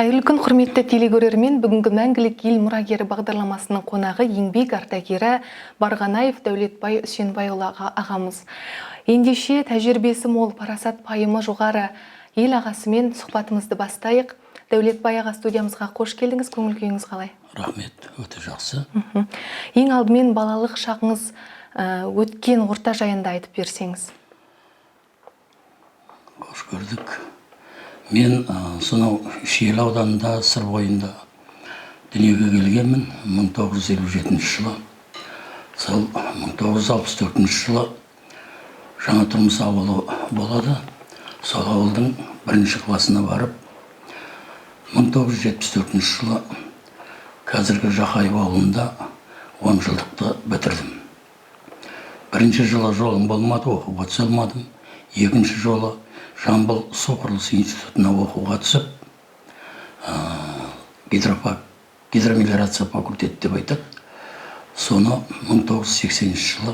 Қайырлы күн, құрметті телегөрермен. Бүгінгі мәңгілік ел мұрагері бағдарламасының қонағы еңбек ардагері Барғанаев Дәулетбай Үсенбайұлы ағамыз. Ендеше тәжірибесі мол, парасат пайымы жоғары ел ағасымен сұхбатымызды бастайық. Дәулетбай аға, студиямызға қош келдіңіз, көңіл күйіңіз қалай? Рахмет, өте жақсы. Ең алдымен балалық шағыңыз өткен орта жайында айтып берсеңіз. Қош көрдік. Мен сонау Шиелі ауданында, Сыр бойында дүниеге келгенмін 1957 жылы. Сол 1964 жылы жаңа тұрмыс ауылы болады. Сол ауылдың бірінші класына барып, 1974 жылы қазіргі Жақайып ауылында 10 жылдықты бітірдім. Бірінші жылы жолым болмады, оқуға түсе алмадым. Екінші жолы Жамбыл су құрылысы институтына оқуға түсіп, гидромелиорация факультеті деп айтады. Соны 1980 жылы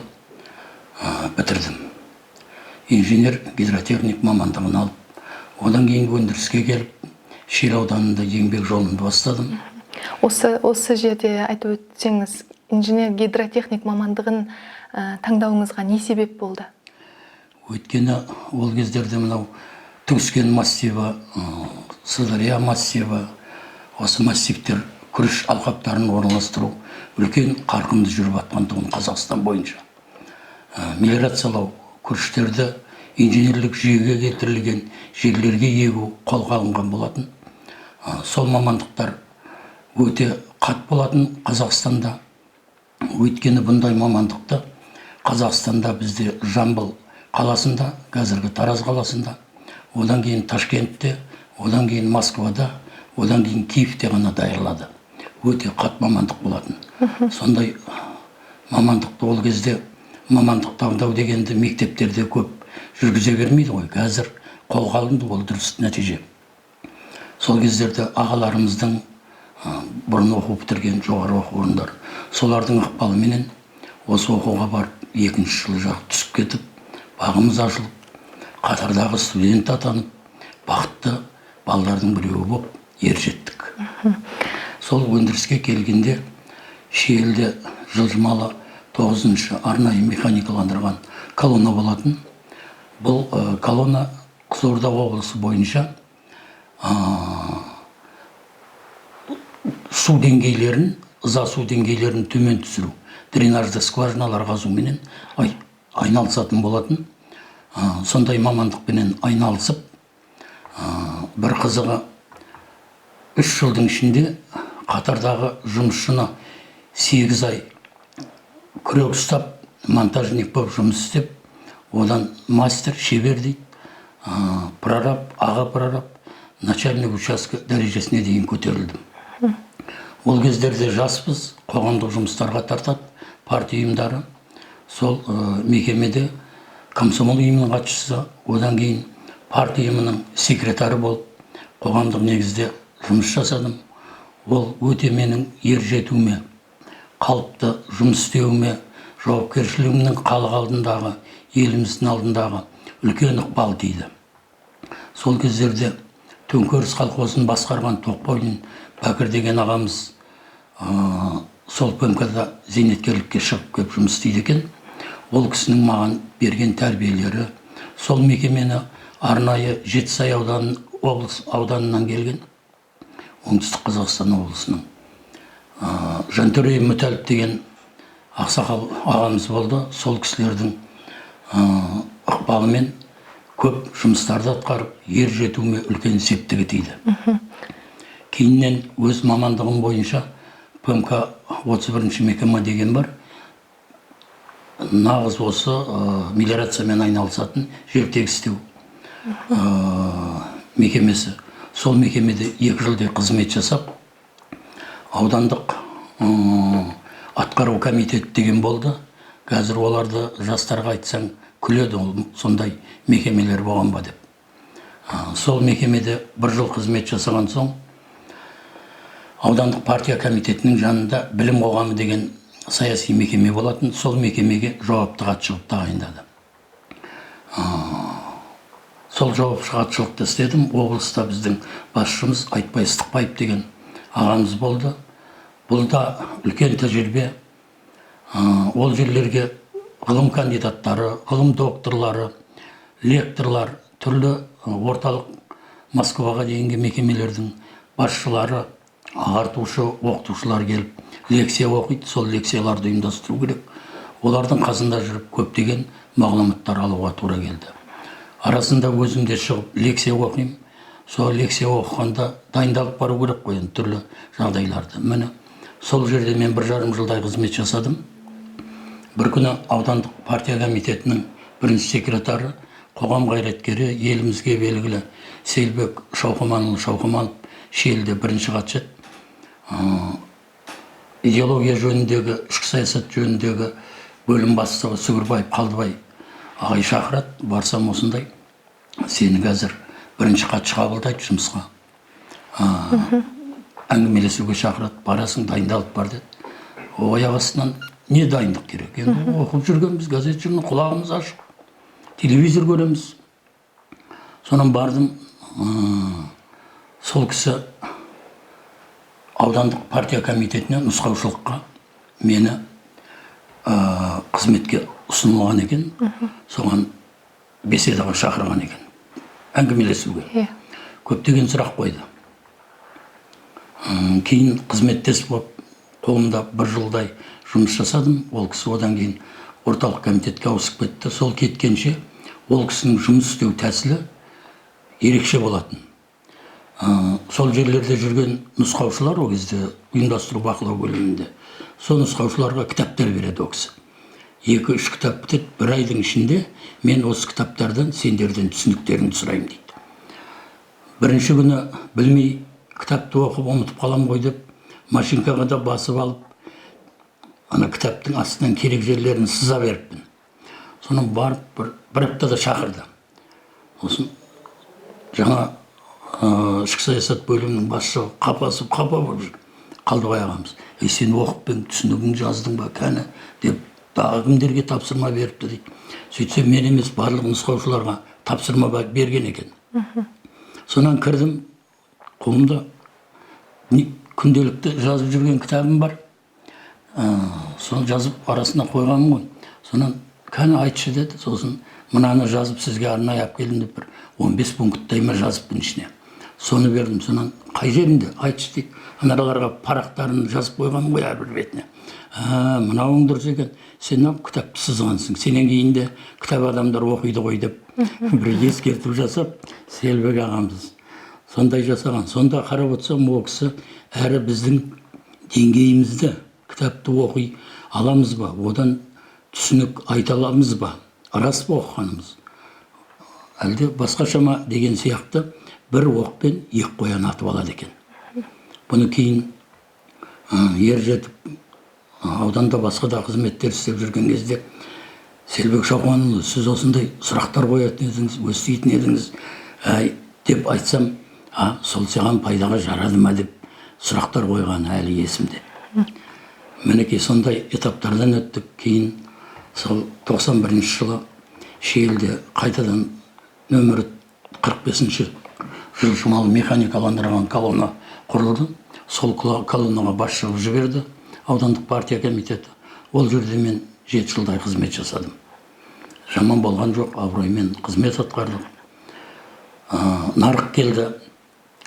бітірдім. Инженер гидротехник мамандығын алып, одан кейін өндіріске келіп, Шиелі ауданында еңбек жолымды бастадым. Осы жерде айтып өтсеңіз, инженер гидротехник мамандығын таңдауыңызға не себеп болды? Өйткені ол кездерде мынау Түгіскен массиві, Сырдария массиві, осы массивтер күріш алқаптарын орналастыру үлкен қарқынды жүріп жатқандығын Қазақстан бойынша. Мелиорациялау күріштерді инженерлік жүйеге келтірілген жерлерге егу қолға алынған болатын. Сол мамандықтар өте қат болатын Қазақстанда. Өйткені бұндай мамандықты Қазақстанда бізде Жамбыл қаласында, қазіргі Тараз қаласында, одан кейін Ташкентте, одан кейін Москвада, одан кейін Киевте ғана даярлады. Өте қат мамандық болатын. Сондай мамандықты ол кезде мамандық таңдау дегенді мектептерде көп жүргізе бермейді ғой. Қазір қолға алынды, ол дұрыс нәтиже. Сол кездерде ағаларымыздың бұрын оқу бітірген жоғары оқу орындары, солардың ықпалыменен осы оқуға барып, екінші жылы жақ түсіп кетіп, бағымыз ашылып, қатардағы студент атанып, бақытты балалардың біреуі болып ер жеттік. Сол өндіріске келгенде Шиеліде жылжымалы 9-шы арнайы механикаландырған колонна болатын. Бұл колонна Қызылорда облысы бойынша су деңгейлерін, ыза су деңгейлерін төмен түсіру, дренажды скважиналар қазуменен айналысатын болатын. Сондай мамандықпенен айналысып, бір қызығы 3 жылдың ішінде қатардағы жұмысшыны 8 ай күрек ұстап, монтажник болып жұмыс істеп, одан мастер, шебер дейді, прораб, аға прораб, начальник участка дәрежесіне дейін көтерілдім. Ол кездерде жаспыз, қоғамдық жұмыстарға тартады, партия ұйымдары. Сол мекемеде комсомол ұйымының хатшысы, одан кейін партия ұйымының секретары болып, қоғамдық негізде жұмыс жасадым. Ол өте менің ер жетуіме, қалыпты жұмыс істеуіме, жауапкершілігімнің халық алдындағы, еліміздің алдындағы үлкен ықпал тиді. Сол кездерде Төңкеріс колхозын басқарған Тоқбойын Бәкір деген ағамыз сол ПМК-да зейнеткерлікке шығып кеп жұмыс істейді екен. Ол кісінің маған берген тәрбиелері, сол мекемені арнайы Жетісай ауданынан келген, оңтүстік Қазақстан облысының Жантөре Мүтәліп деген ақсақал ағамыз болды. Сол кісілердің ықпалымен көп жұмыстарды атқарып, ер жетуіме үлкен септігі тиді. Кейіннен өз мамандығым бойынша ПМК 31-ші мекеме деген бар. Нағыз осы мелиорациямен айналысатын жер тегістеу мекемесі. Сол мекемеде 2 жылдай қызмет жасап, аудандық атқару комитет деген болды. Қазір оларды жастарға айтсаң күледі, сондай мекемелер болған ба деп. Сол мекемеде 1 жыл қызмет жасаған соң, аудандық партия комитетінің жанында білім қоғамы деген саяси мекеме болатын. Сол мекемеге жауапты хат шығып тағайындады. сол жауапты хатшылықты істедім. Облыста біздің басшымыз Айтбай Ыстықбаев деген ағамыз болды. Бұл да үлкен тәжірибе. Ол жерлерге ғылым кандидаттары, ғылым докторлары, лекторлар, түрлі орталық Москваға дейінгі мекемелердің басшылары, ағартушы, оқытушылар келіп, лекция оқиды, сол лекцияларды ұйымдастыру керек. Олардың қасында жүріп көптеген мағлұматтар алуға тура келді. Арасында өзім де шығып лекция оқимын. Сол лекция оқығанда дайындалып бару керек қой, түрлі жағдайларды. Міне, сол жерде мен 1,5 жылдай қызмет жасадым. Бір күні аудандық партия комитетінің бірінші секретары, қоғам қайраткері, елімізге белгілі Сейілбек Шауқыманов Шелде бірінші хатшы. Идеология жөніндегі, ішкі саясат жөніндегі бөлім бастығы Сүгірбаев Қалдыбай ағай шақырады. Барсам осындай, сені қазір бірінші хатшы қабылдайды жұмысқа. Әңгімелесуге шақырады, барасың, дайындалып бар деді. Аяқ астынан не дайындық керек? Енді оқып жүргенбіз, газет жүрмін, құлағымыз ашық, телевизор көреміз. Сонан бардым, сол кісі аудандық партия комитетіне нұсқаушылыққа мені қызметке ұсынылған екен. Соған беседаға шақырған екен. Әңгімелесуге. Көптеген сұрақ қойды. Кейін қызметтес болып, қолымда 1 жылдай жұмыс жасадым. Ол кісі одан кейін орталық комитетке ауысып кетті. Сол кеткенше ол кісінің жұмыс істеу тәсілі ерекше болатын. Сол жерлерде жүрген нұсқаушылар, ол кезде ұйымдастыру бақылау бөлімінде, сол нұсқаушыларға кітаптар береді ол кісі. 2-3 кітап бітеді, 1 айдың ішінде мен осы кітаптардан сендерден түсініктеріңді сұраймын дейді. Бірінші күні білмей кітапты оқып ұмытып қалам ғой деп, машинкаға да басып алып, ана кітаптың астынан керек жерлерін сыза беріппін. Соның барып бір аптада шақырды. Осын жаңа ішкі саясат бөлімінің басшысы қапа болып жүр. Қалдыбай ағамыз, сен оқып пен түсінігін жаздың ба, кәні деп, дағы кімдерге тапсырма беріпті дейді. Сөйтсе мен емес, барлық нұсқаушыларға тапсырма берген екен. Сонан кірдім, қолымда күнделікті жазып жүрген кітабым бар. Соны жазып арасына қойғанмын ғой. Сонан кәні айтшы деді. Сосын мынаны жазып сізге арнайы алып келдім деп, бір 15 пункттай ма жазыппын ішіне. Соны бердім. Сонан қай жерінде айтшы дейді. Аналарға парақтарын жазып қойғанмын ғой әрбір бетіне. Мынауың дұрыс екен. Сен кітапты сызғансың. Сенен кейін де кітап адамдар оқиды ғой деп бір ескертіп жасап, Сейілбек ағамыз сондай жасаған. Сонда қарап отырсам, ол кісі әрі біздің деңгейімізді кітапты оқи аламыз ба, одан түсінік айта аламыз ба, рас па оқығанымыз, әлде басқаша ма деген сияқты бір оқпен 2 қоян атып алады екен. Бұны кейін ер жетіп ауданда басқа да қызметтер істеп жүрген кезде Сейілбек Шауқыманұлы, сіз осындай сұрақтар қоятын едіңіз, өстейтін едіңіз деп айтсам, сол саған пайдаға жарады ма деп сұрақтар қойғаны әлі есімде. Мінекей сондай этаптардан өттік. Кейін сол 91 жылы Шиелде қайтадан нөмірі 45-ші жылжымалы механикаландырған колонна құрылды. Сол колоннаға басшылық жіберді аудандық партия комитеті. Ол жерде мен 7 жылдай қызмет жасадым. Жаман болған жоқ, абыроймен қызмет атқардық. Нарық келді,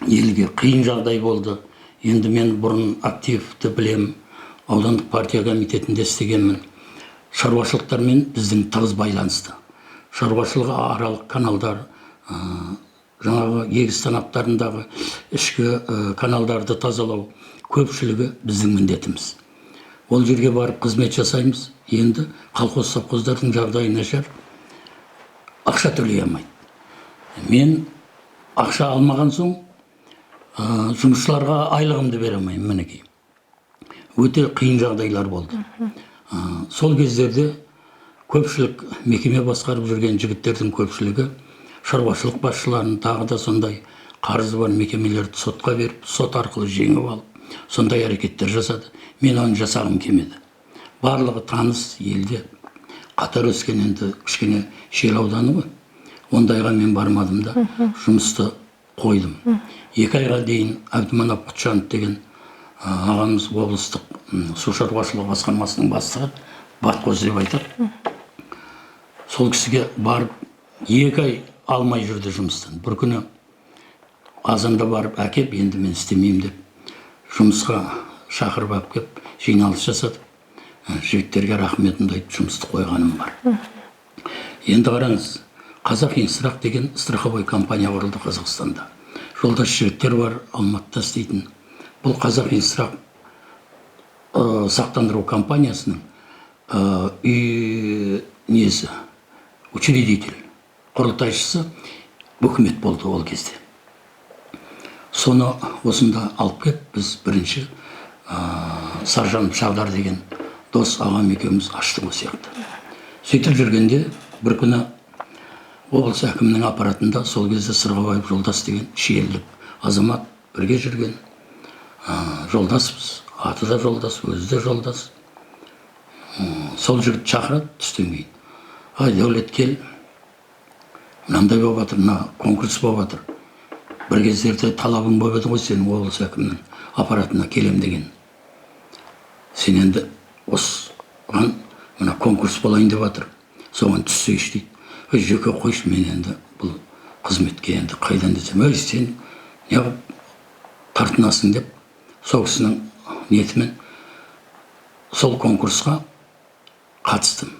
елге қиын жағдай болды. Енді мен бұрын активті білем, аудандық партия комитетінде істегенмін. Шаруашылықтармен біздің тығыз байланысты. Шаруашылығы аралық каналдар, жаңағы егіс танаптарындағы ішкі каналдарды тазалау көпшілігі біздің міндетіміз. Ол жерге барып қызмет жасаймыз. Енді колхоз-совхоздардың жағдайы нашар, ақша төлей алмайды. Мен ақша алмаған соң жұмысшыларға айлығымды бере алмаймын. Мінекей өте қиын жағдайлар болды. Сол кездерде көпшілік мекеме басқарып жүрген жігіттердің көпшілігі шаруашылық басшыларын, тағы да сондай қарызы бар мекемелерді сотқа беріп, сот арқылы жеңіп алып, сондай әрекеттер жасады. Мен оны жасағым келмеді. Барлығы таныс елде қатар өскен, енді кішкене Шел ауданы ғой. ондайға мен бармадым да, жұмысты қойдым. 2 айға дейін Әбдіманап Құтжанов деген ағамыз облыстық су шаруашылығы басқармасының бастығы, Батқоз деп айтады. Сол кісіге барып 2 ай алмай жүрді жұмыстан. Бір күні азанда барып әкеп, енді мен істемеймін деп жұмысқа шақырып алып келіп жиналыс жасадық. Жігіттерге рахметімді айтып жұмысты қойғаным бар. Енді қараңыз, Қазақ Инстрах деген страховой компания құрылды Қазақстанда. Жолдас жігіттер бар, Алматыда істейтін. Бұл Қазақ Инстрах сақтандыру компаниясының учредитель, құрылтайшысы үкімет болды ол кезде. Соны осында алып кеп, біз бірінші Саржанов Шағдар деген дос ағам екеуміз аштық осы сияқты. Сөйтіп жүргенде бір күні облыс әкімінің аппаратында сол кезде Сырғабаев Жолдас деген шиелілік азамат бірге жүрген. Жолдаспыз, аты да Жолдас, өзі де Жолдас. Сол жігіт шақырады түстен кейін. Ай, Дәулет, кел, мынандай болып жатыр, мына конкурс болып жатыр. Бір кездерде талабың болып еді ғой сенің облыс әкімінің аппаратына келем деген. Сен енді осыған мына конкурс болайын деп жатыр, соған түссейші дейді. Жеке қойшы, мен енді бұл қызметке енді қайдан десем, сен неғып тартынасың деп, сол кісінің ниетімен сол конкурсқа қатыстым.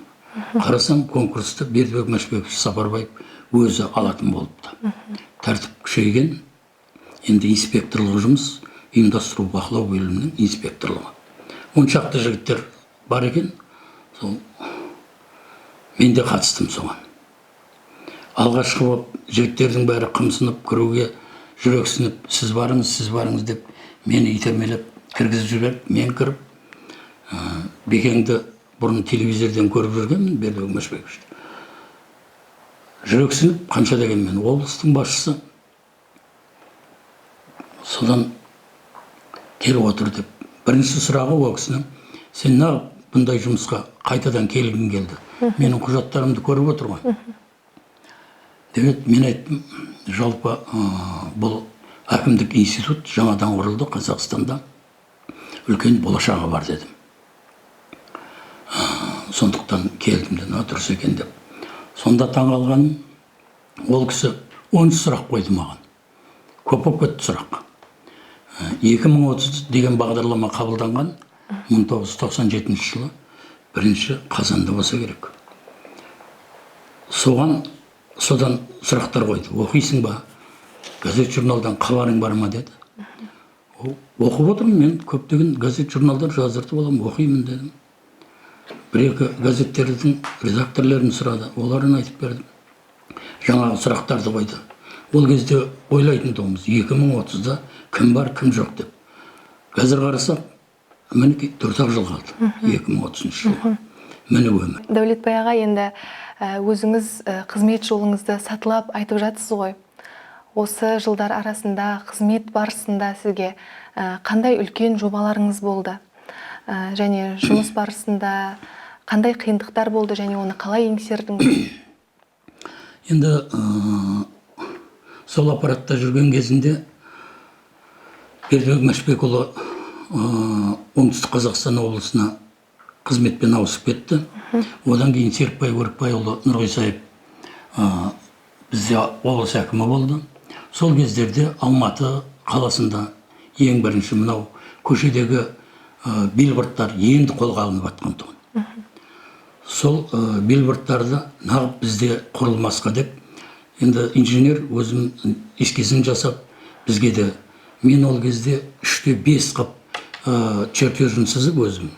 Қарасам, конкурсты Бердібек Мәшбеков Сапарбаев өзі алатын болыпты. Тәртіп күшейген, енді инспекторлық жұмыс, ұйымдастыру бақылау бөлімінің инспекторлығы. 10 шақты жігіттер бар екен, сол мен де қатыстым соған. Алғашқы болып жігіттердің бәрі қымсынып кіруге жүрексініп, сіз барыңыз деп мені итермелеп кіргізіп жіберіп, мен кіріп, Бекеңді бұрын телевизордан көріп жүргенмін, Бердібек Мәшбековичті. Жүрексініп, қанша дегенмен облыстың басшысы содан келіп отыр деп. Бірінші сұрағы ол кісінің, сен неғып бұндай жұмысқа қайтадан келгің келді? Менің құжаттарымды көріп отыр ғой. Деп, мен айттым, жалпы бұл әкімдік институт жаңадан құрылды Қазақстанда, үлкен болашағы бар дедім. Сондықтан келдім де, дұрыс екен деп. Сонда таң алғаным, ол кісі 10 сұрақ қойды маған. Көп кетті сұрақ. 2030 деген бағдарлама қабылданған 1997 жылы 1 қазанда болса керек. Содан сұрақтар қойды. Оқисың ба? Газет журналдан хабарың бар ма деді. Оқып отырмын, мен көптеген газет журналдар жаздыртып аламын, оқимын дедім. Бір-екі газеттердің редакторларын сұрады, оларын айтып бердім. Жаңағы сұрақтарды қойды. Ол кезде ойлайтын тұғымыз, 2030-да кім бар, кім жоқ деп. Қазір қарасақ, мінекей 4 жыл қалды, 2030 жылға. Міне өмір. Дәулетбай аға, енді өзіңіз қызмет жолыңызды сатылап айтып жатсыз ғой. Осы жылдар арасында қызмет барысында сізге қандай үлкен жобаларыңыз болды? Және жұмыс барысында қандай қиындықтар болды және оны қалай еңсердіңіз? Енді сол аппаратта жүрген кезінде Бердібек Мәшбекұлы оңтүстік Қазақстан облысына қызметпен ауысып кетті. Одан кейін Серікбай Өрікбайұлы Нұрғисаев бізде облыс әкімі болды. Сол кездерде Алматы қаласында ең бірінші мынау көшедегі билбордтар енді қолға алынып жатқан тұғын. Сол билбордтарды нағып бізде құрылмасқа деп, енді инженер өзім эскизін жасап, бізге де, мен ол кезде 3-5 қап чертежін сызып өзім,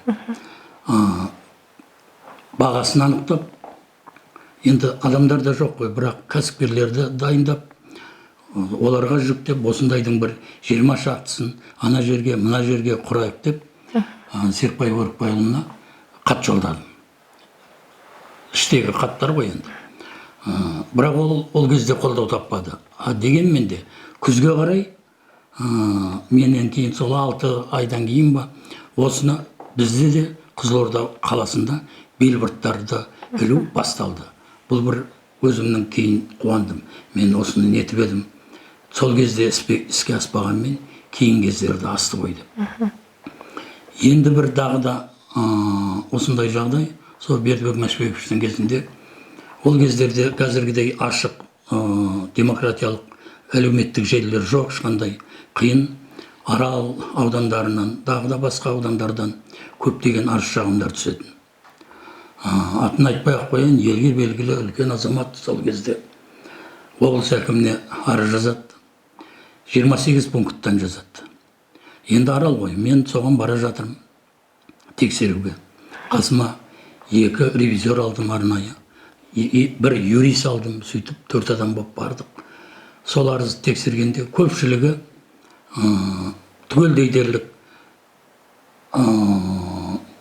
бағасын анықтап, енді адамдар да жоқ қой, бірақ кәсіпкерлерді дайындап, оларға жүктеп, осындайдың бір 20 шақтысын ана жерге, мына жерге құрайық деп, Серікбай Өрікбайұлына хат жолдадым. Іштегі хаттар ғой енді. Бірақ ол кезде қолдау таппады. Дегенмен де күзге қарай, менен кейін сол 6 айдан кейін ба, осыны бізде де Қызылорда қаласында билбордтарды ілу басталды. Бұл бір өзімнің кейін қуандым. Мен осыны нетіп едім. Сол кезде іске аспағанмен кейін кездерді асты ғой деп. Енді бір дағы да осындай жағдай, сол Бердібек Мәшбековичтің кезінде, ол кездерде қазіргідей ашық демократиялық әлеуметтік желілер жоқ, ешқандай қиын. Арал аудандарынан, дағы да басқа аудандардан көптеген арыз шағымдар түсетін. Атын айтпай ақ қояйын, елге белгілі үлкен азамат сол кезде облыс әкіміне арыз жазады. 28 пункттан жазады. Енді Арал ғой, мен соған бара жатырмын тексеруге. Қасыма 2 ревизор алдым арнайы, 1 юрист алдым, сөйтіп 4 адам болып бардық. Сол арызды тексергенде көпшілігі түгелдей дерлік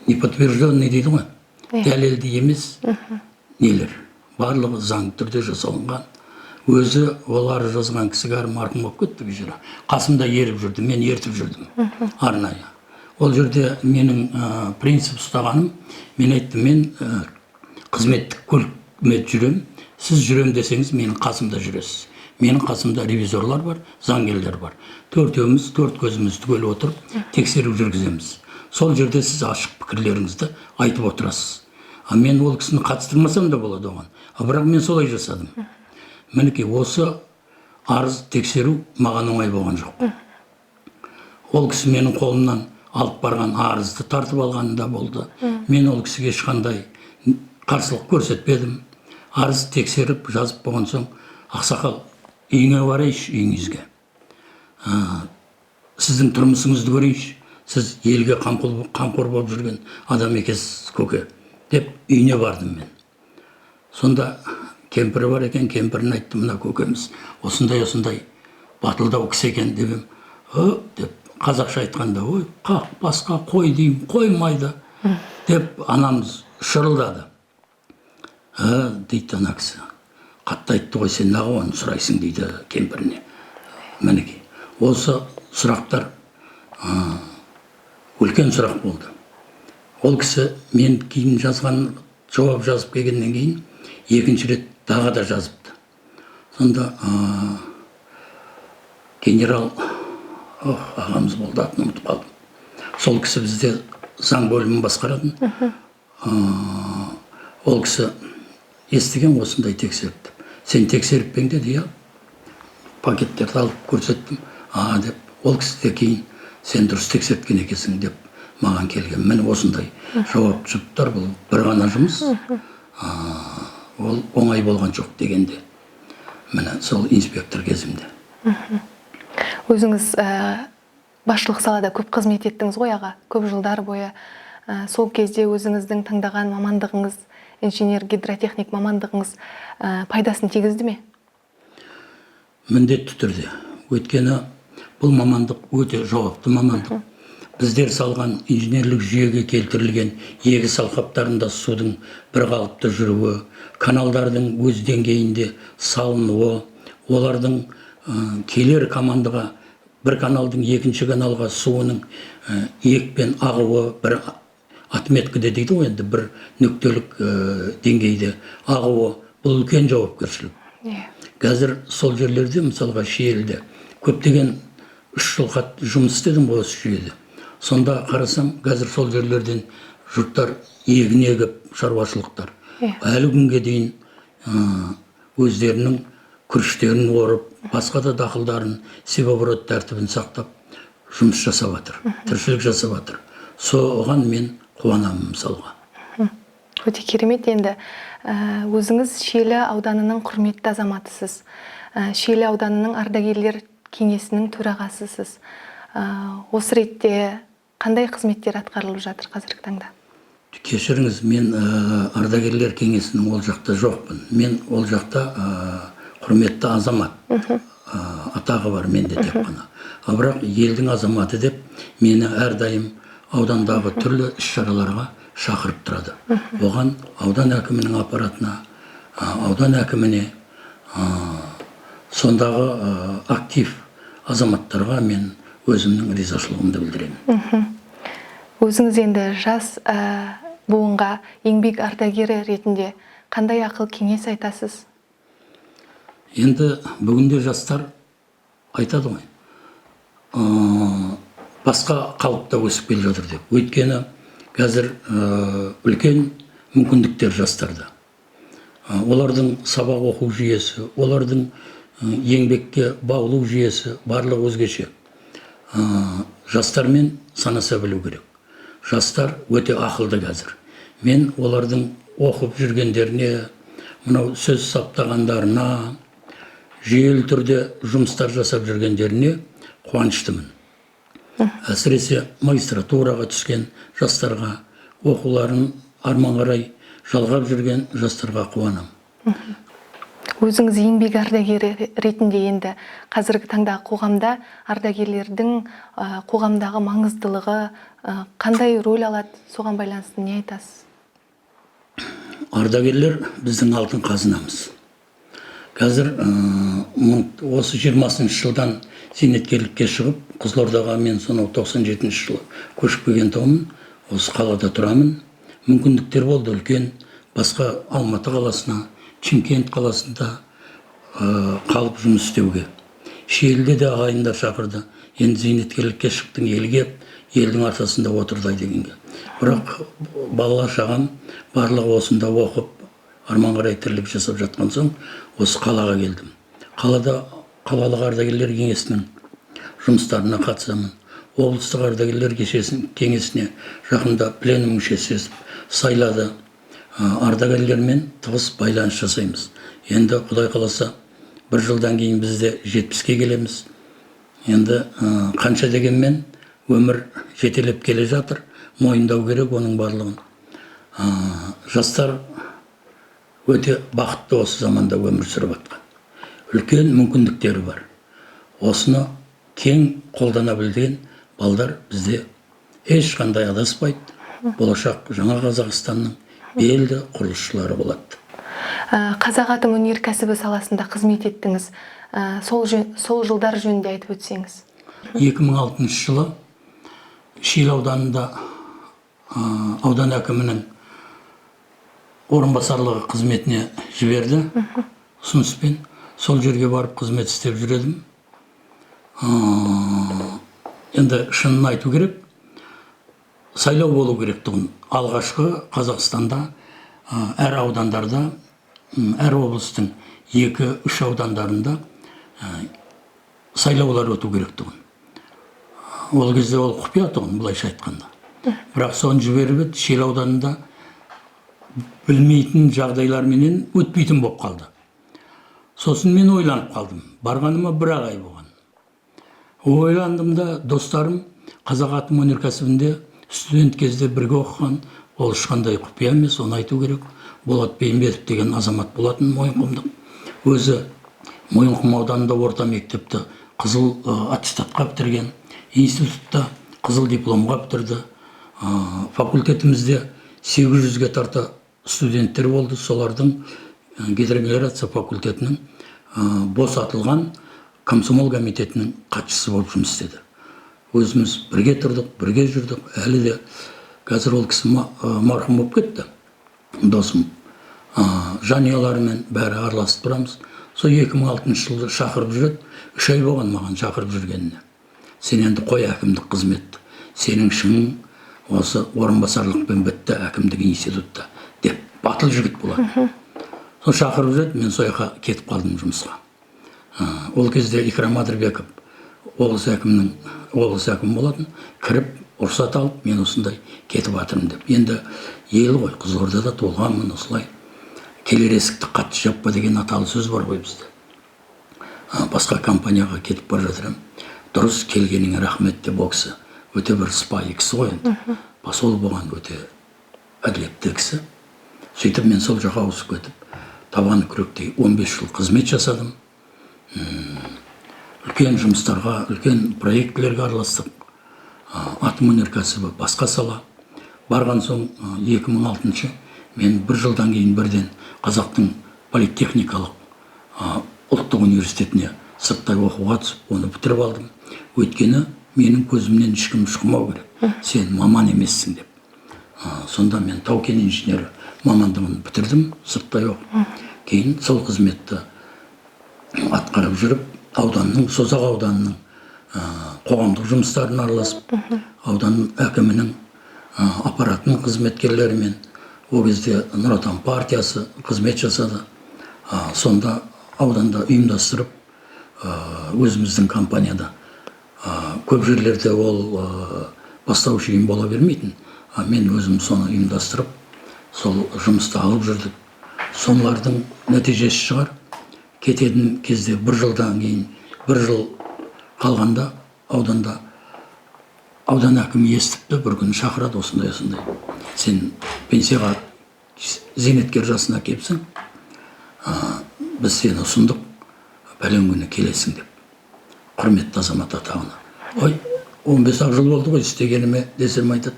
неподтвержденный дейді ғой, дәлелді емес нелер. Барлығы заңды түрде жасалынған. Өзі олар жазған кісіге марқұм болып кетті бір жері. Қасымда еріп жүрді, мен ертіп жүрдім арнайы. Ол жерде менің принцип ұстағаным, мен айттым, мен қызметтік көлікме жүрем, сіз жүрем десеңіз, менің қасымда жүресіз. Менің қасымда ревизорлар бар, заңгерлер бар. Төртеуміз, 4 көзіміз түгел отырып, тексеру жүргіземіз. Сол жерде сіз ашық пікірлеріңізді айтып отырасыз. Мен ол кісіні қатыстырмасам да болады оған. Бірақ мен солай жасадым. Мінекей, осы арыз тексеру маған оңай болған жоқ. Ол кісі менің қолымнан алып барған арызды тартып алғанында болды. Мен ол кісіге ешқандай қарсылық көрсетпедім. Арыз тексеріп, жазып болған соң, ақсақал, үйіңе барайыншы, үйіңізге. Сіздің тұрмысыңызды көрейінші, сіз елге қамқор болып жүрген адам екенсіз, көке, деп үйіне бардым мен. Сонда кемпірі бар екен, кемпірін айтты, мына көкеміз осындай батылдау кісі екен деп, деп қазақша айтқанда, ой, қақ басқа қой деймін, қоймайды деп анамыз шырылдады. Дейді ана кісі, қатты айтты ғой, сен неға оны сұрайсың дейді кемпіріне. Мінекей, осы сұрақтар үлкен сұрақ болды. Ол кісі мен кейін жазған, жауап жазып келгеннен кейін екінші рет дағы да жазыпты. Сонда генерал ағамыз болды, атын ұмытып қалдым. Сол кісі бізде заң бөлімін басқаратын. Ол кісі естіген осындай тексеріпті. Сен тексеріп пең деді, я пакеттерді алып көрсеттім. Деп, ол кісі де кейін сен дұрыс тексерткен екенсің деп маған келген. Мен осындай жауап жұптар, бұл бір ғана жұмыс. Ол оңай болған жоқ дегенде. Міне сол инспектор кезімде. Өзіңіз басшылық салада көп қызмет еттіңіз ғой аға, көп жылдар бойы. Сол кезде өзіңіздің таңдаған мамандығыңыз, инженер-гидротехник мамандығыңыз пайдасын тигізді ме? Міндетті түрде. Өйткені бұл мамандық өте жауапты мамандық. Біздер салған инженерлік жүйеге келтірілген егіс алқаптарында судың бір қалыпты жүруі, каналдардың өз деңгейінде салынуы, олардың келер командаға бір каналдың екінші каналға суының екпен ағуы, бір отметкіде дейді ғой, енді бір нүктелік деңгейде ағуы, бұл үлкен жауапкершілік. Қазір сол жерлерде, мысалға Шиеліде, көптеген 3 жыл жұмыс істедім осы жүйеде. Сонда қарасам, қазір сол жерлерден жұрттар егін егіп, шаруашылықтар. Әлі күнге дейін өздерінің күріштерін орып, басқа да дақылдарын, себоборот тәртібін сақтап, жұмыс жасап жатыр, тіршілік жасап жатыр. Соған мен қуанамын мысалға. Өте керемет. Енді өзіңіз Шиелі ауданының құрметті азаматысыз. Шиелі ауданының ардагерлер кеңесінің төрағасысыз. Осы ретте қандай қызметтер атқарылып жатыр қазіргі таңда? Кешіріңіз, мен ардагерлер кеңесінің ол жақта жоқпын. Мен ол жақта құрметті азамат атағы бар менде тек қана. Бірақ елдің азаматы деп мені әрдайым аудандағы түрлі іс-шараларға шақырып тұрады. Оған аудан әкімінің аппаратына, аудан әкіміне, сондағы актив азаматтарға мен өзімнің ризашылығымды білдіремін. Өзіңіз енді жас буынға еңбек ардагері ретінде қандай ақыл кеңес айтасыз? Енді бүгінде жастар айтады ғой, басқа қалыпта өсіп келе жатыр деп. Өйткені қазір үлкен мүмкіндіктер жастарда. Олардың сабақ оқу жүйесі, олардың еңбекке баулу жүйесі барлық өзгеше. Жастармен санаса білу керек. Жастар өте ақылды қазір. Мен олардың оқып жүргендеріне, мынау сөз саптағандарына, жүйелі түрде жұмыстар жасап жүргендеріне қуаныштымын. Әсіресе магистратураға түскен жастарға, оқуларын арман қарай жалғап жүрген жастарға қуанам. Өзіңіз еңбек ардагері ретінде енді қазіргі таңда қоғамда ардагерлердің қоғамдағы маңыздылығы қандай рөл алады, соған байланысты не айтасыз? Ардагерлер біздің алтын қазынамыз. Қазір осы 20-шы жылдан зейнеткерлікке шығып, Қызылордаға мен сонау 97-ші жылы көшіп келген тұғымын, осы қалада тұрамын. Мүмкіндіктер болды үлкен, басқа Алматы қаласына, Шымкент қаласында қалып жұмыс істеуге. Шиеліде де ағайындар шақырды. Енді зейнеткерлікке шықтың, елге, елдің ортасында отырдай дегенге. Бірақ балалар шағам барлығы осында оқып, арман қарай тірлік жасап жатқан соң, осы қалаға келдім. Қалада қалалық ардагерлер кеңесінің жұмыстарына қатысамын. Облыстық ардагерлер кеңесіне жақында пленум мүшесі сайлады. Ардагерлермен тығыз байланыс жасаймыз. Енді Құдай қаласа, бір жылдан кейін бізде 70-ке келеміз. Енді қанша дегенмен өмір жетелеп келе жатыр, мойындау керек оның барлығын. Жастар өте бақытты осы заманда өмір сүріп жатқан. Үлкен мүмкіндіктері бар. Осыны кең қолдана білген балдар бізде ешқандай адаспайды. Болашақ жаңа Қазақстанның белді құрылысшылары болады. Қазақ-Атом өнеркәсібі саласында қызмет еттіңіз. Сол жылдар жөнінде айтып өтсеңіз. 2006 жылы Шиелі ауданында аудан әкімінің орынбасарлығы қызметіне жіберді. Ұсыныспен сол жерге барып қызмет істеп жүредім. Енді шынын айту керек, сайлау болу керек тұғын. Алғашқы Қазақстанда әр аудандарда, әр облыстың 2-3 аудандарында сайлаулар өту керек тұғын. Ол кезде ол құпия тұғын, бұлайша айтқанда. Бірақ соны жіберіп еді, Шиелі ауданында білмейтін жағдайларменен өтпейтін болып қалды. Сосын мен ойланып қалдым. Барғаныма 1 ай болған. Ойландым да, достарым Қазақ-Атом өнеркәсібінде студент кезде бірге оқыған, ол ешқандай құпия емес, оны айту керек. Болат Бейімбетов деген азамат болатын Мойынқұмдық. Өзі Мойынқұм ауданында орта мектепті қызыл аттестатқа бітірген, институтта қызыл дипломға бітірді. Факультетімізде 800-ге тарта студенттер болды. Солардың гидрогелерация факультетінің босатылған комсомол комитетінің хатшысы болып жұмыс істеді. Өзіміз бірге тұрдық, бірге жүрдік. Әлі де қазір ол кісі марқұм болып кетті. Досым, жанұяларымен бәрі араласып тұрамыз. Сол 2006 жылы шақырып жүреді. 3 ай болған маған шақырып жүргеніне. Сен енді қой әкімдік қызметті. Сенің шыңың осы орынбасарлықпен бітті әкімдік институтта деп батыл жігіт болады. Сол шақырып жүреді, мен сояққа кетіп қалдым жұмысқа. Ол кезде Икрам Адырбеков облыс әкім болатын, кіріп, ұрсат алып, мен осындай кетіп атырмын деп. Енді ел ғой, Қызылордада толғанмын осылай. Келер есікті қатты жаппа деген аталы сөз бар ғой бізде. Басқа компанияға кетіп бара жатырмын. Дұрыс келгеніңе рахмет деп ол кісі. Өте бір сыпайы кісі ғой енді. Посол болған өте әділетті кісі. Сөйтіп мен сол жаққа ауысып кетіп, табаны күректей 15 жыл қызмет жасадым. Үлкен жұмыстарға, үлкен проектілерге араластық. Атом өнеркәсібі басқа сала. Барған соң 2006 мен 1 жылдан кейін бірден Қазақтың политехникалық ұлттық университетіне сырттай оқуға түсіп, оны бітіріп алдым. Өйткені менің көзімнен ешкім шықмау керек. Сен маман емессің деп. Сонда мен тау-кен инженері мамандығын бітірдім, сырттай оқып. Кейін сол қызметті атқарып жүріп, ауданның, Созақ ауданының қоғамдық жұмыстарын араласып, аудан әкімінің аппаратының қызметкерлерімен ол кезде Нұр Отан партиясы қызмет жасады. Сонда ауданда ұйымдастырып, өзіміздің компанияда көп жерлерде ол бастауыш ұйым бола бермейтін. Мен өзім соны ұйымдастырып, сол жұмысты алып жүрдік. Солардың нәтижесі шығар. Кететін кезде бір жылдан кейін, бір жыл қалғанда ауданда аудан әкімі естіпті, бір күн шақырады осындай. Сен пенсияға зейнеткер жасына кепсің, біз сені ұсындық, пәлен күні келесің деп. Құрметті азамат атағына. Ой, 15 жыл болды ғой істегеніме десем айтады.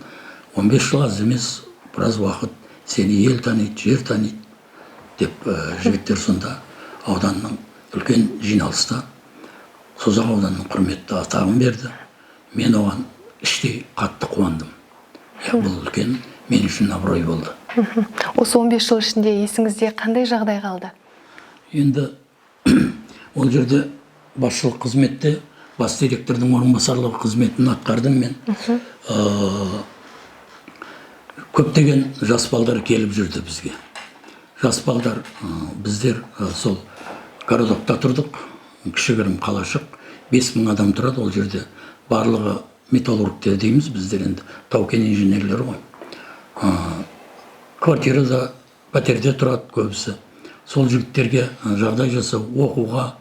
15 жыл аз емес, біраз уақыт, сені ел таниды, жер таниды деп жігіттер сонда ауданның үлкен жиналыста Созақ ауданның құрметті атағын берді. Мен оған іштей қатты қуандым. Бұл үлкен мен үшін абырой болды. Осы 15 жыл ішінде есіңізде қандай жағдай қалды? Енді ол жерде басшылық қызметте бас директордың орынбасарлығы қызметін атқардым мен. Көптеген жас балдар келіп жүрді бізге. Жас балдар, біздер сол городокта тұрдық, кішігірім қалашық, 5000 адам тұрады ол жерде. Барлығы металлургтер дейміз, біздер енді тау-кен инженерлері ғой. Квартирада, пәтерде тұрады көбісі. Сол жігіттерге жағдай жасау, оқуға,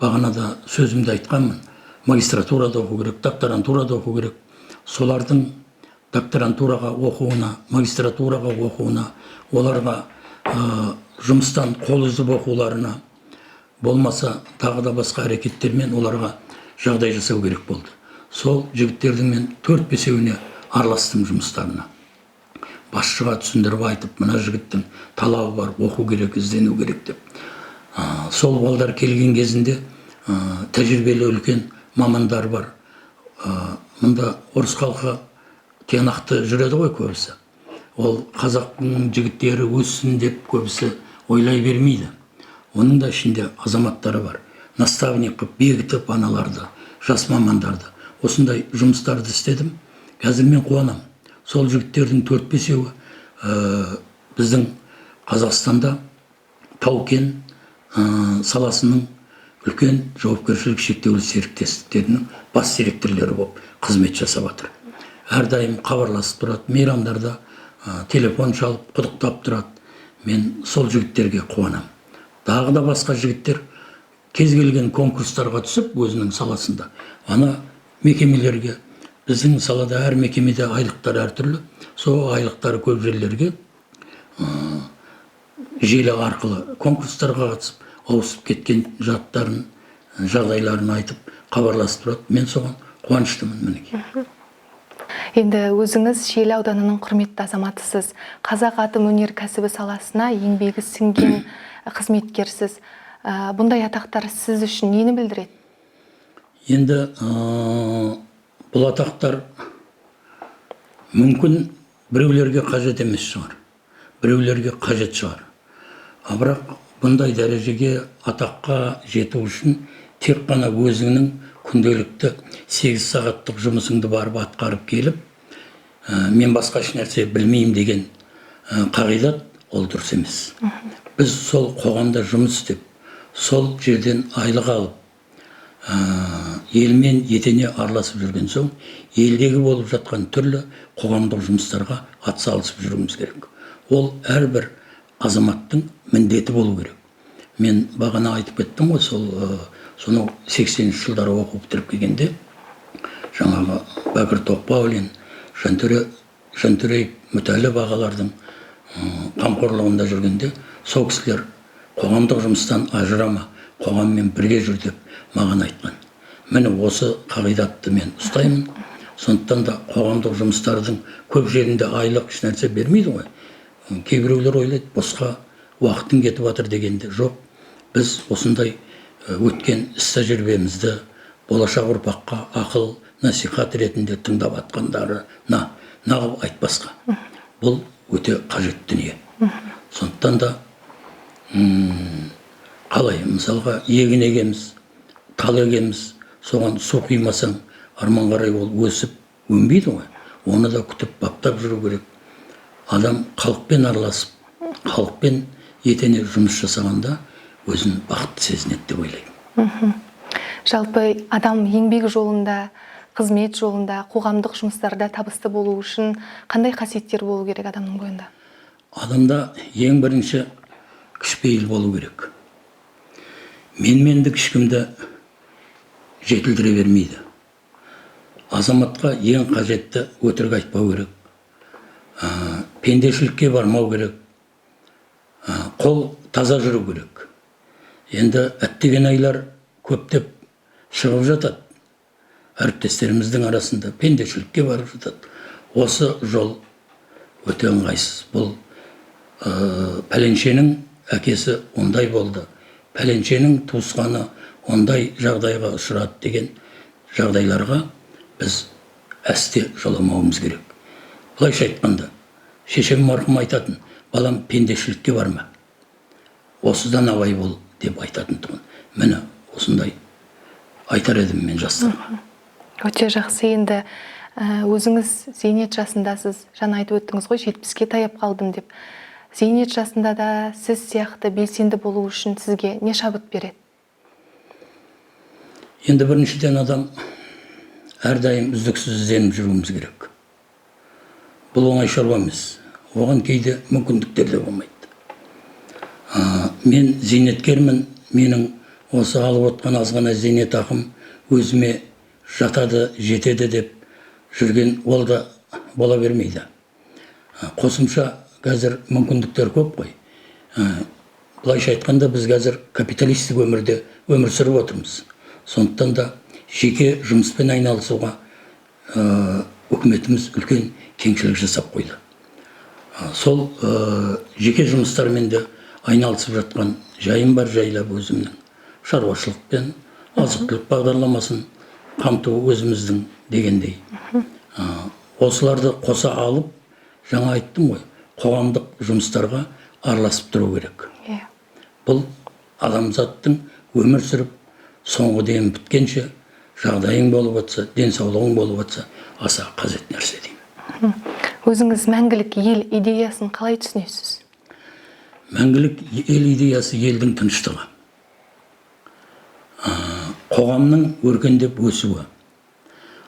бағанада сөзімді айтқанмын, магистратурада оқу керек, докторантурада оқу керек. Солардың докторантураға оқуына, магистратураға оқуына, оларға жұмыстан қол үзіп оқуларына, болмаса тағы да басқа әрекеттермен оларға жағдай жасау керек болды. Сол жігіттердің мен 4-5-еуіне араластым жұмыстарына. Басшыға түсіндіріп айтып, мына жігіттің талабы бар, оқу керек, іздену керек деп. Сол балдар келген кезінде тәжірибелі үлкен мамандар бар. Мұнда орыс халқы тиянақты жүреді ғой көбісі. Ол қазақтың жігіттері өссін деп көбісі ойлай бермейді. Оның да ішінде азаматтары бар. Наставник қып, бекітіп аналарды, жас мамандарды. Осындай жұмыстарды істедім. Қазір мен қуанам. Сол жігіттердің 4-5-еуі біздің Қазақстанда тау-кен саласының үлкен жауапкершілік шектеулі серіктестіктерінің бас директорлары болып қызмет жасап жатыр. Әрдайым хабарласып тұрады, мейрамдарда телефон шалып, құттықтап тұрады. Мен сол жігіттерге қуанам. Дағы да басқа жігіттер кез келген конкурстарға түсіп, өзінің саласында. Ана мекемелерге, біздің салада әр мекемеде айлықтар әртүрлі. Сол айлықтары көп жерлерге желі арқылы конкурстарға қатысып, ауысып кеткен жаттарын, жағдайларын айтып, хабарласып тұрады. Мен соған қуаныштымын мінекей. Енді өзіңіз Шиелі ауданының құрметті азаматысыз. Қазақ атом өнеркәсібі саласына еңбегі сіңген қызметкерсіз. Бұндай атақтар сіз үшін нені білдіреді? Енді бұл атақтар мүмкін біреулерге қажет емес шығар, біреулерге қажет шығар. Бірақ бұндай дәрежеге атаққа жету үшін тек қана өзіңнің күнделікті 8 сағаттық жұмысыңды барып атқарып келіп, мен басқа нәрсе білмеймін деген қағидат ол дұрыс емес. Біз сол қоғамда жұмыс істеп, сол жерден айлық алып, елмен етене араласып жүрген соң, елдегі болып жатқан түрлі қоғамдық жұмыстарға атсалысып жүруіміз керек. Ол әрбір азаматтың міндеті болу керек. Мен бағана айтып кеттім ғой, соны 80 жылдары оқып бітіріп келгенде, жаңағы Бәкір Тоқбаулин, Жантөрей Мүтәліп ағалардың қамқорлығында жүргенде, сол кісілер қоғамдық жұмыстан ажырама, қоғаммен бірге жүр деп маған айтқан. Міне осы қағидатты мен ұстаймын. Сондықтан да қоғамдық жұмыстардың көп жерінде айлық еш нәрсе бермейді ғой. Кейбіреулер ойлайды, босқа уақытың кетіп жатыр дегенде жоқ. Біз осындай өткен іс тәжірибемізді болашақ ұрпаққа ақыл, насихат ретінде тыңдап атқандарына нағып айтпасқа. Бұл өте қажет дүние. Сондықтан да қалай мысалға егін егеміз, тал егеміз, соған су құймасаң арман қарай ол өсіп өнбейді ғой. Оны да күтіп баптап жүру керек. Адам халықпен араласып, халықпен етене жұмыс жасағанда өзін бақытты сезінеді деп ойлаймын. Жалпы адам еңбек жолында, қызмет жолында, қоғамдық жұмыстарда табысты болу үшін қандай қасиеттер болу керек адамның бойында? Адамда ең бірінші кішіпейіл болу керек. Менмендік ешкімді жетілдіре бермейді. Азаматқа ең қажетті өтірік айтпау керек. Пендешілікке бармау керек. Қол таза жүру керек. Енді әттеген айлар көптеп шығып жатады. Әріптестеріміздің арасында пендешілікке барып жатады. Осы жол өте ыңғайсыз. Бұл пәленшенің әкесі ондай болды. Пәленшенің туысқаны ондай жағдайға ұшырады деген жағдайларға біз әсте жоламауымыз керек. Былайша айтқанда, шешем марқұм айтатын, балам пендешілікке барма. Осыдан абай бол деп айтатын тұғын. Міне, осындай айтар едім мен жастарға. Өте жақсы. Енді өзіңіз зейнет жасындасыз. Жаңа айтып өттіңіз ғой, 70-ке таяп қалдым деп. Зейнет жасында да сіз сияқты белсенді болу үшін сізге не шабыт береді? Енді біріншіден адам әрдайым үздіксіз ізденіп жүруіміз керек. Бұл оңай шаруа емес. Оған кейде мүмкіндіктер де болмайды. Мен зейнеткермін, менің осы алып отқан азғана зейнетақым өзіме жатады, жетеді деп жүрген ол да бола бермейді. Қосымша қазір мүмкіндіктер көп қой. Былайша айтқанда біз қазір капиталистік өмірде өмір сүріп отырмыз. Сондықтан да жеке жұмыспен айналысуға үкіметіміз үлкен кеңшілік жасап қойды. Сол жеке жұмыстармен де айналысып жатқан жайым бар, жайлап өзімнің шаруашылықпен азық-түлік бағдарламасын қамту өзіміздің дегендей. Осыларды қоса алып, жаңа айттым ғой, қоғамдық жұмыстарға араласып тұру керек. Бұл адамзаттың өмір сүріп, соңғы дейін біткенше жағдайың болып жатса, денсаулығың болып жатса, аса қажет нәрсе деймін. Өзіңіз мәңгілік ел идеясын қалай түсінесіз? Мәңгілік ел идеясы елдің тыныштығы. Қоғамның өркендеп өсуі.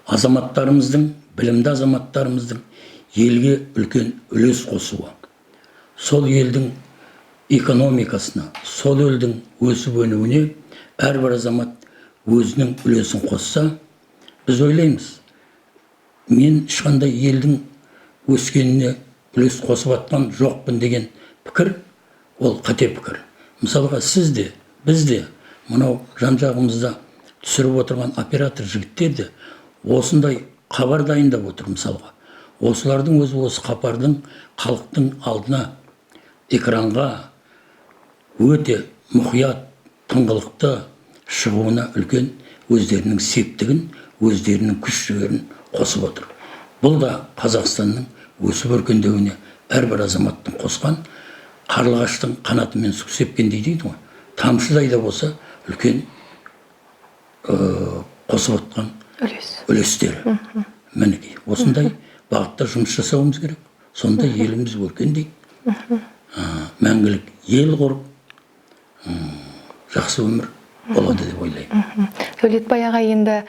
Азаматтарымыздың, білімді азаматтарымыздың елге үлкен үлес қосуы. Сол елдің экономикасына, сол елдің өсіп өнуіне әрбір азамат өзінің үлесін қосса, біз ойлаймыз, мен ешқандай елдің өскеніне үлес қосып атқан жоқпын деген пікір, ол қате пікір. Мысалға сізде, бізде, мынау жан-жағымызда түсіріп отырған оператор жігіттер де осындай хабар дайындап отыр мысалға. Осылардың өзі осы хабардың халықтың алдына, экранға өте мұқият, тыңғылықты шығуына үлкен өздерінің септігін, өздерінің күш-жігерін қосып отыр. Бұл да Қазақстанның өсіп өркендеуіне әрбір азаматтың қосқан, қарлығаштың қанатымен су сепкендей дейді ғой. Тамшыдай да болса үлкен қосып отқан үлестері. Мінекей, осындай бағытта жұмыс жасауымыз керек. Сонда еліміз өркендейді. Мәңгілік ел құрып, жақсы өмір болады деп ойлаймын. Дәулетбай аға, енді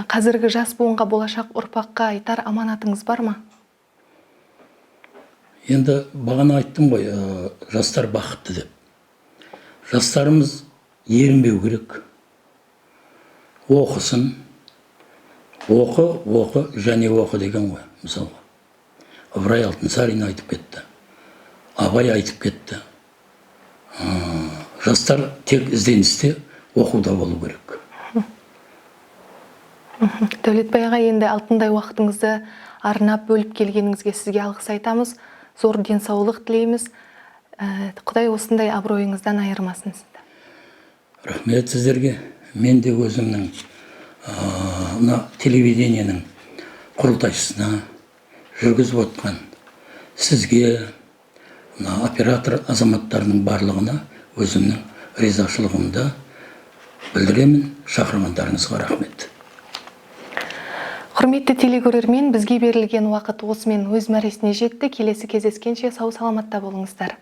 қазіргі жас буынға, болашақ ұрпаққа айтар аманатыңыз бар ма? Енді бағана айттым ғой, жастар бақытты деп. Жастарымыз ерінбеу керек. Оқысын. Оқы және оқы деген ғой, мысалға. Ыбырай Алтынсарин айтып кетті. Абай айтып кетті. Жастар тек ізденісте, оқуда болу керек. Дәулетбай аға, енді алтындай уақытыңызды арнап бөліп келгеніңізге сізге алғыс айтамыз. Зор денсаулық тілейміз. Құдай осындай абыройыңыздан айырмасын сізді. Рахмет сіздерге. Мен де өзімнің телевидениенің құрылтайшысына, жүргізіп отқан сізге, оператор азаматтарының барлығына өзімнің ризашылығымды білдіремін. Шақырғандарыңызға рахмет. Құрметті телекөрермен, бізге берілген уақыт осымен өз мәресіне жетті. Келесі кездескенше сау саламатта болыңыздар.